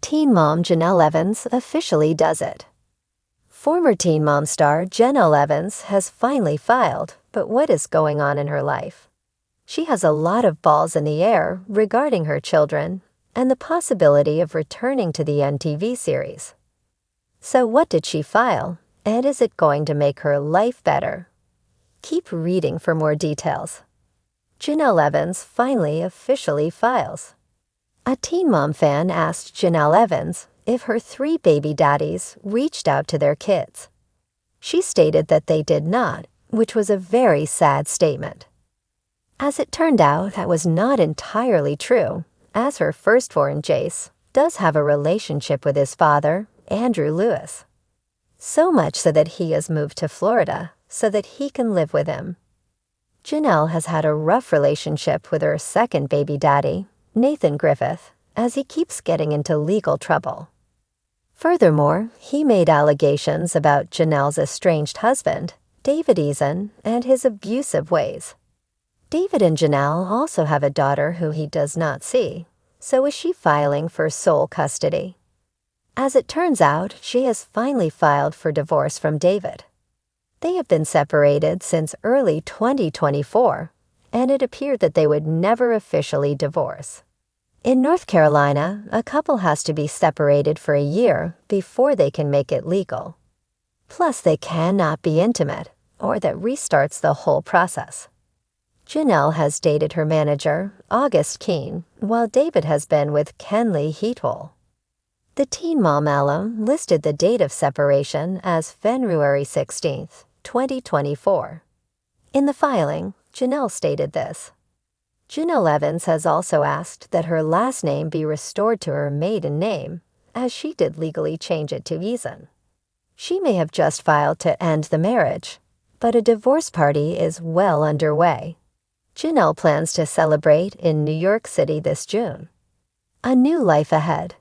Teen mom Jenelle Evans officially does it. Former Teen Mom star Jenelle Evans has finally filed, but what is going on in her life? She has a lot of balls in the air regarding her children and the possibility of returning to the NTV series. So what did she file, and is it going to make her life better? Keep reading for more details. Jenelle Evans finally officially files. A Teen Mom fan asked Jenelle Evans if her 3 baby daddies reached out to their kids. She stated that they did not, which was a very sad statement. As it turned out, that was not entirely true, as her firstborn, Jace, does have a relationship with his father, Andrew Lewis. So much so that he has moved to Florida so that he can live with him. Jenelle has had a rough relationship with her second baby daddy, Nathan Griffith, as he keeps getting into legal trouble. Furthermore, he made allegations about Jenelle's estranged husband, David Eason, and his abusive ways. David and Jenelle also have a daughter who he does not see, so is she filing for sole custody? As it turns out, she has finally filed for divorce from David. They have been separated since early 2024, and it appeared that they would never officially divorce. In North Carolina, a couple has to be separated for a year before they can make it legal. Plus, they cannot be intimate, or that restarts the whole process. Jenelle has dated her manager, August Keene, while David has been with Kenley Heathole. The Teen Mom alum listed the date of separation as February 16, 2024. In the filing, Jenelle stated this. Jenelle Evans has also asked that her last name be restored to her maiden name, as she did legally change it to Eason. She may have just filed to end the marriage, but a divorce party is well underway. Jenelle plans to celebrate in New York City this June. A new life ahead.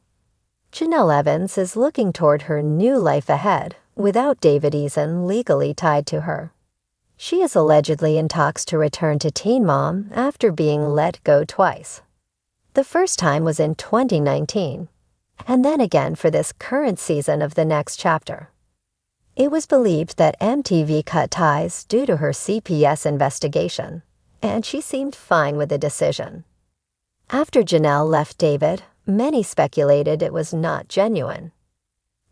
Jenelle Evans is looking toward her new life ahead without David Eason legally tied to her. She is allegedly in talks to return to Teen Mom after being let go twice. The first time was in 2019, and then again for this current season of the next chapter. It was believed that MTV cut ties due to her CPS investigation, and she seemed fine with the decision. After Jenelle left David, many speculated it was not genuine.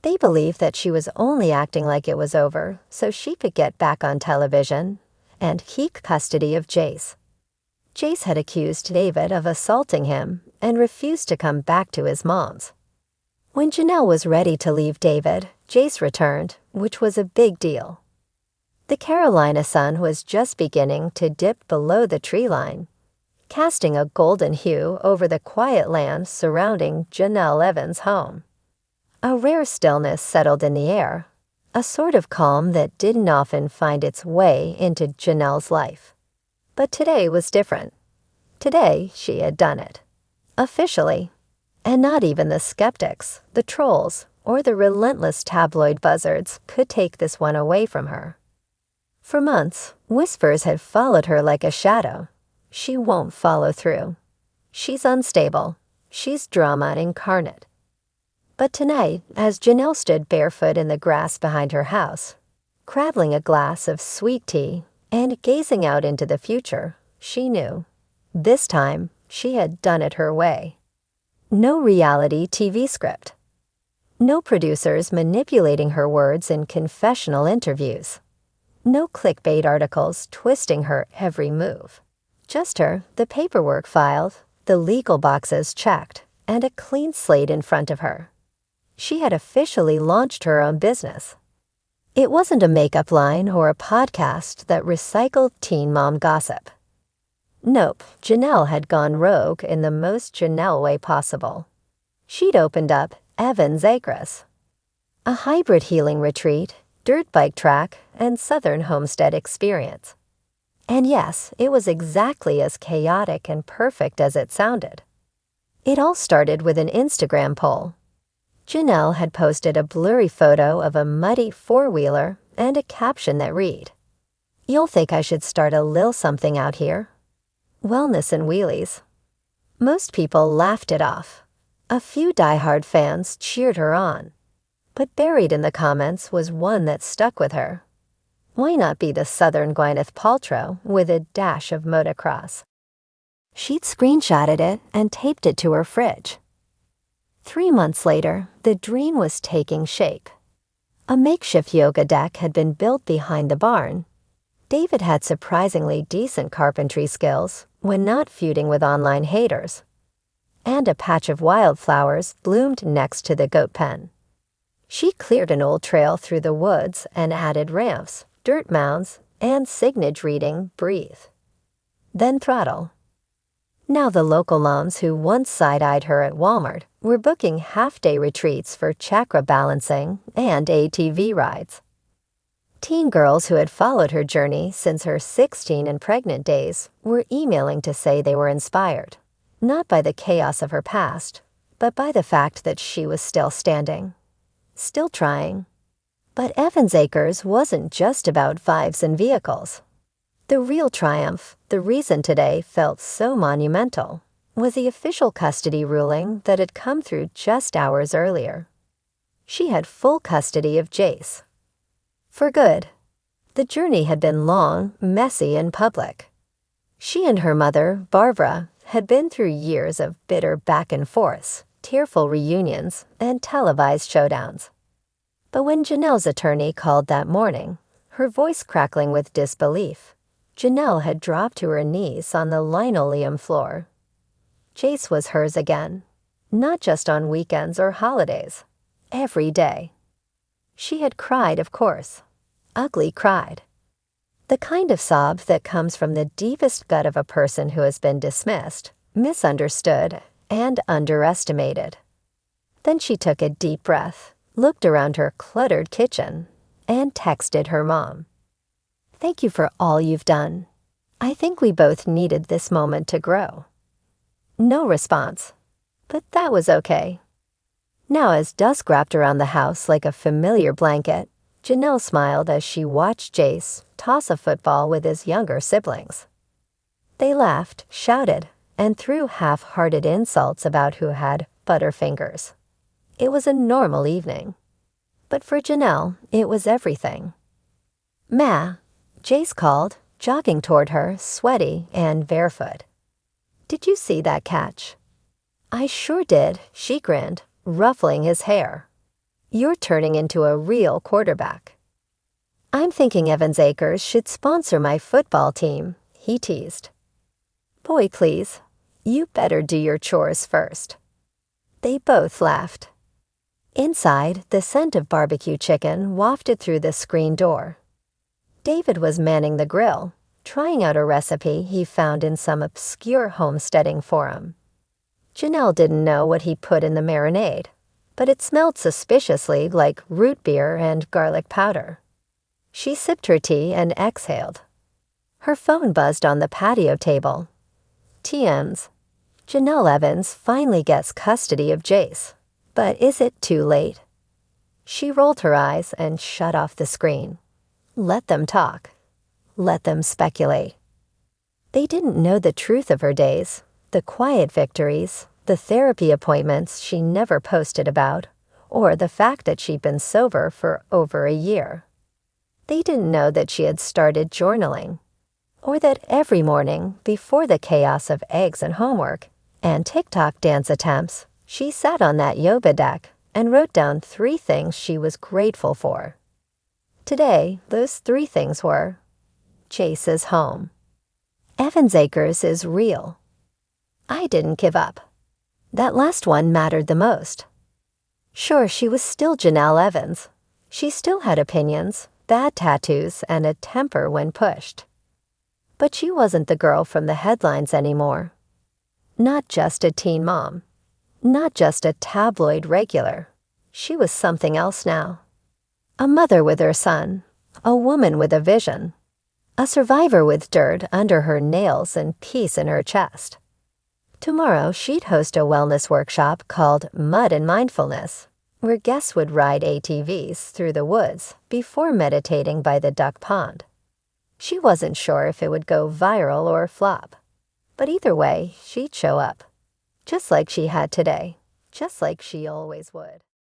They believed that she was only acting like it was over so she could get back on television and keep custody of Jace. Jace had accused David of assaulting him and refused to come back to his mom's. When Jenelle was ready to leave David, Jace returned, which was a big deal. The Carolina sun was just beginning to dip below the tree line, casting a golden hue over the quiet land surrounding Jenelle Evans' home. A rare stillness settled in the air, a sort of calm that didn't often find its way into Jenelle's life. But today was different. Today, she had done it. Officially. And not even the skeptics, the trolls, or the relentless tabloid buzzards could take this one away from her. For months, whispers had followed her like a shadow. She won't follow through. She's unstable. She's drama incarnate. But tonight, as Jenelle stood barefoot in the grass behind her house, cradling a glass of sweet tea and gazing out into the future, she knew. This time, she had done it her way. No reality TV script. No producers manipulating her words in confessional interviews. No clickbait articles twisting her every move. Just her, the paperwork filed, the legal boxes checked, and a clean slate in front of her. She had officially launched her own business. It wasn't a makeup line or a podcast that recycled Teen Mom gossip. Nope, Jenelle had gone rogue in the most Jenelle way possible. She'd opened up Evans Acres, a hybrid healing retreat, dirt bike track, and southern homestead experience. And yes, it was exactly as chaotic and perfect as it sounded. It all started with an Instagram poll. Jenelle had posted a blurry photo of a muddy four-wheeler and a caption that read, "You'll think I should start a lil something out here. Wellness and wheelies." Most people laughed it off. A few diehard fans cheered her on, but buried in the comments was one that stuck with her. Why not be the Southern Gwyneth Paltrow with a dash of motocross? She'd screenshotted it and taped it to her fridge. 3 months later, the dream was taking shape. A makeshift yoga deck had been built behind the barn. David had surprisingly decent carpentry skills when not feuding with online haters. And a patch of wildflowers bloomed next to the goat pen. She cleared an old trail through the woods and added ramps, dirt mounds, and signage reading "Breathe. Then throttle." Now the local moms who once side-eyed her at Walmart were booking half-day retreats for chakra balancing and ATV rides. Teen girls who had followed her journey since her 16 and pregnant days were emailing to say they were inspired, not by the chaos of her past, but by the fact that she was still standing, still trying. But Evans Acres wasn't just about vibes and vehicles. The real triumph, the reason today felt so monumental, was the official custody ruling that had come through just hours earlier. She had full custody of Jace. For good. The journey had been long, messy, and public. She and her mother, Barbara, had been through years of bitter back and forths, tearful reunions, and televised showdowns. But when Jenelle's attorney called that morning, her voice crackling with disbelief, Jenelle had dropped to her knees on the linoleum floor. Jace was hers again, not just on weekends or holidays, every day. She had cried, of course, ugly cried. The kind of sob that comes from the deepest gut of a person who has been dismissed, misunderstood, and underestimated. Then she took a deep breath, looked around her cluttered kitchen, and texted her mom. "Thank you for all you've done. I think we both needed this moment to grow." No response, but that was okay. Now, as dusk wrapped around the house like a familiar blanket, Jenelle smiled as she watched Jace toss a football with his younger siblings. They laughed, shouted, and threw half-hearted insults about who had butterfingers. It was a normal evening. But for Jenelle, it was everything. "Ma," Jace called, jogging toward her, sweaty and barefoot. "Did you see that catch?" "I sure did," she grinned, ruffling his hair. "You're turning into a real quarterback." "I'm thinking Evans Acres should sponsor my football team," he teased. "Boy, please, you better do your chores first." They both laughed. Inside, the scent of barbecue chicken wafted through the screen door. David was manning the grill, trying out a recipe he found in some obscure homesteading forum. Jenelle didn't know what he put in the marinade, but it smelled suspiciously like root beer and garlic powder. She sipped her tea and exhaled. Her phone buzzed on the patio table. TMs. Jenelle Evans finally gets custody of Jace. But is it too late? She rolled her eyes and shut off the screen. Let them talk. Let them speculate. They didn't know the truth of her days, the quiet victories, the therapy appointments she never posted about, or the fact that she'd been sober for over a year. They didn't know that she had started journaling, or that every morning, before the chaos of eggs and homework and TikTok dance attempts, she sat on that yoga deck and wrote down 3 things she was grateful for. Today, those 3 things were: Jace is home. Evans Acres is real. I didn't give up. That last one mattered the most. Sure, she was still Jenelle Evans. She still had opinions, bad tattoos, and a temper when pushed. But she wasn't the girl from the headlines anymore. Not just a teen mom. Not just a tabloid regular. She was something else now. A mother with her son. A woman with a vision. A survivor with dirt under her nails and peace in her chest. Tomorrow, she'd host a wellness workshop called Mud and Mindfulness, where guests would ride ATVs through the woods before meditating by the duck pond. She wasn't sure if it would go viral or flop. But either way, she'd show up. Just like she had today. just like she always would.